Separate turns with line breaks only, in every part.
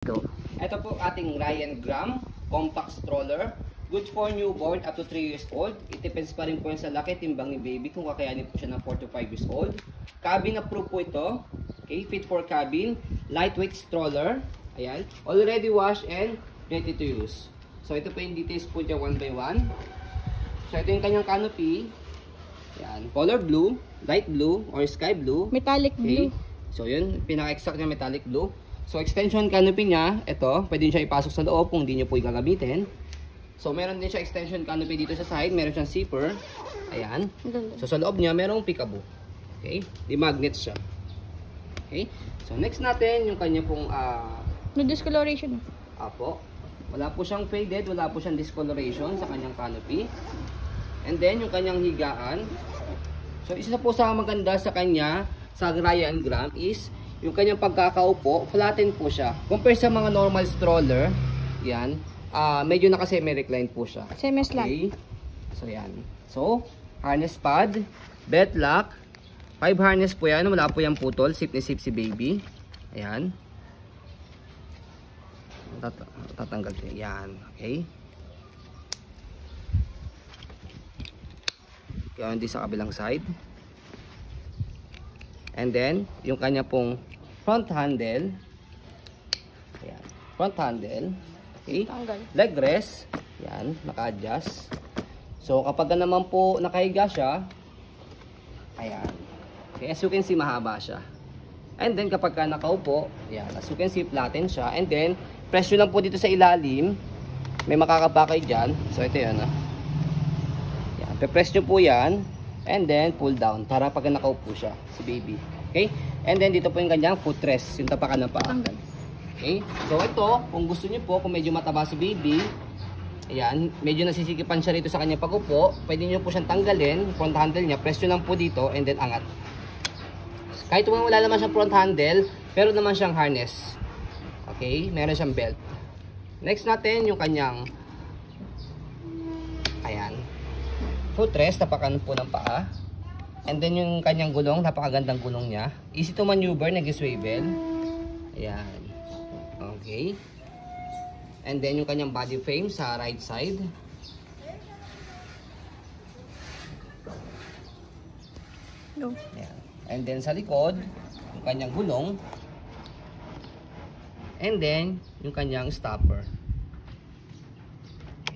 Go.
Ito po ating Ryan Gram compact stroller. Good for newborn up to 3 years old. It depends pa rin po sa laki, timbang ni baby kung kakayanin po siya ng 4 to 5 years old. Cabin approved po ito. Okay, fit for cabin. Lightweight stroller. Ayan. Already washed and ready to use. So ito po yung details po niya one by one. So ito yung kanyang canopy. Ayan. Color blue, light blue or sky blue.
Metallic blue.
So yun, pinaka-exact niya metallic blue. So extension canopy niya, ito, pwede niyo siya ipasok sa loob kung hindi niyo po gagamitin. So meron din siya extension canopy dito sa side, meron siyang zipper. Ayan. So sa loob niya merong peekaboo. Okay? Di magnet siya. Okay? So next natin yung kanya pong
No discoloration.
apo. Wala po siyang faded, wala po siyang discoloration sa kanyang canopy. And then yung kanyang higaan. So isa po sa maganda sa kanya sa Ryan Gram is yung kanyang pagkakaupo, flatten po siya. Compare sa mga normal stroller, yan, medyo naka-semi-recline po siya.
Semi-slant.
Okay. So yan. So, harness pad, belt lock, 5 harness po yan, wala po yung putol, sip ni sip si baby. Ayan. Tatanggal ko yan. Okay. Kaya hindi sa kabilang side. And then, yung kanya pong front handle. Ayan. Front handle. Okay. Leg rest. Ayan. Naka-adjust. So, kapag naman po nakahiga siya, ayan. Okay. As you can see, mahaba siya. And then, kapag ka nakaupo, ayan. As you can see, flatten siya. And then, press nyo lang po dito sa ilalim. May makakabakay dyan. So, ito yan. Ayan. Pe-press nyo po yan. And then, pull down. Para pag nakaupo siya, si baby. Okay? And then, dito po yung kanyang footrest. Yung tapakan ng paa. Okay? So, ito, kung gusto nyo po, kung medyo mataba si baby, ayan, medyo nasisikipan siya rito sa kanyang pag-upo, pwede nyo po siyang tanggalin, front handle niya, press nyo lang po dito, and then angat. Kahit wala naman siyang front handle, pero naman siyang harness. Okay? Meron siyang belt. Next natin, yung kanyang, ayan, footrest, tapakan po ng paa. And then yung kanyang gulong, napakagandang gulong niya. Easy to maneuver, nag-swivel. Ayan. Okay. And then yung kanyang body frame sa right side.
No.
Ayan. And then sa likod, yung kanyang gulong. And then yung kanyang stopper.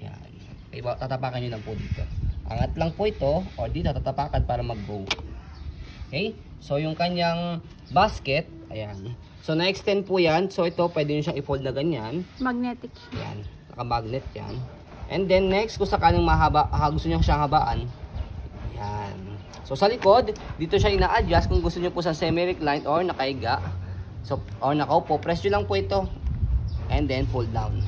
Ayan. Okay, tatapakan nyo lang po dito. Angat lang po ito o dito tatapakan para mag-go. Okay? So yung kanyang basket, ayan. So na-extend po yan. So ito pwede nyo siyang i-fold na ganyan.
Magnetic.
Ayan. Naka-magnet yan. And then next, kung sakaling mahaba, gusto nyo siyang habaan. Ayan. So sa likod, dito siya ina-adjust kung gusto nyo po sa semi-reclined or nakaiga. So, or nakaupo, press nyo lang po ito. And then fold down.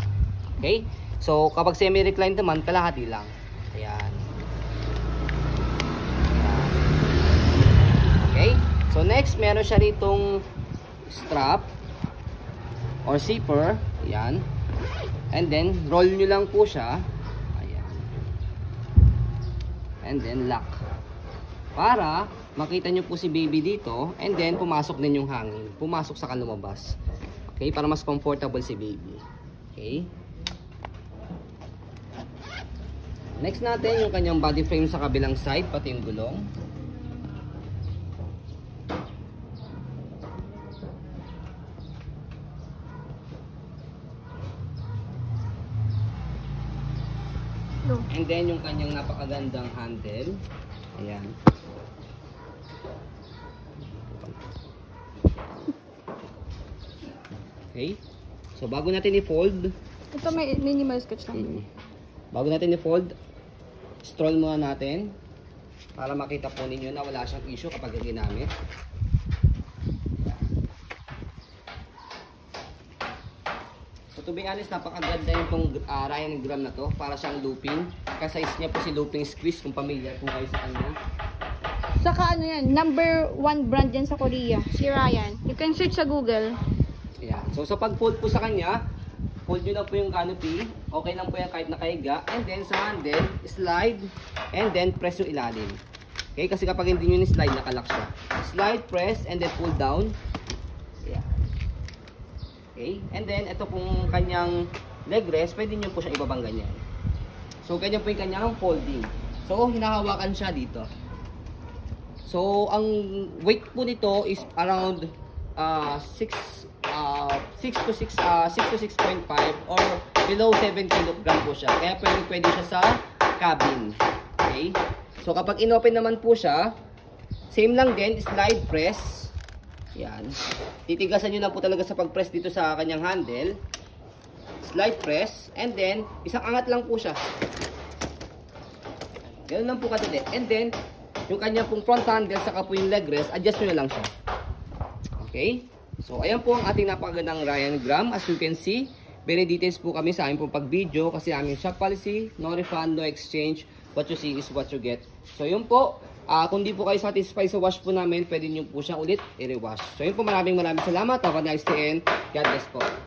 Okay? So kapag semi-reclined naman, kalahati lang. Ayan. Okay? So next, meron siya ritong strap or zipper. Ayan. And then, roll nyo lang po siya. Ayan. And then, lock. Para makita nyo po si baby dito. And then, pumasok din yung hangin. Pumasok sa lumabas. Okay? Para mas comfortable si baby. Okay? Next natin, yung kanyang body frame sa kabilang side, pati yung gulong. And then yung kanyang napakagandang handle. Ayan. Okay. So bago natin i-fold,
Ito may minimal sketch lang.
Bago natin i-fold, stroll muna natin para makita po ninyo na wala siyang issue kapag ginamit. To be honest, napakaganda yung Ryan Gram na to. Para siyang looping. Kasize niya po si looping squeeze kung familiar po kayo sa kanya.
Saka ano yan, number 1 brand yan sa Korea. Si Ryan. You can search sa Google.
Yeah. So sa pag-fold po sa kanya, fold nyo lang po yung canopy. Okay lang po yan kahit nakahiga. And then sa handle, slide. And then press yung ilalim. Okay, kasi kapag hindi nyo ni-slide, nakalock siya. Slide, press, and then pull down. Yeah. Okay? And then, ito pong kanyang leg rest, pwede nyo po siya ibabang ganyan. So, ganyan po yung kanyang folding. So, hinahawakan siya dito. So, ang weight po nito is around 6 to 6.5 or below 7 kg po siya. Kaya pwede siya sa cabin. Okay? So, kapag inopen naman po siya, same lang din, slide press. Yan. Titigasan nyo lang po talaga sa pag-press dito sa kanyang handle. Slide press. And then, isang angat lang po siya. Ganun lang po kadali. And then, yung kanyang pong front handle, saka po yung leg rest, adjust nyo na lang siya. Okay? So, ayan po ang ating napakagandang Ryan Gram. As you can see, very details po kami sa aming pong pag-video kasi aming shop policy, no refund, no exchange. What you see is what you get. So, yun po. Kung di po kayo satisfied sa wash po namin, pwede nyo po siya ulit i-rewash. So, yun po, maraming salamat. Have a nice day and God bless po.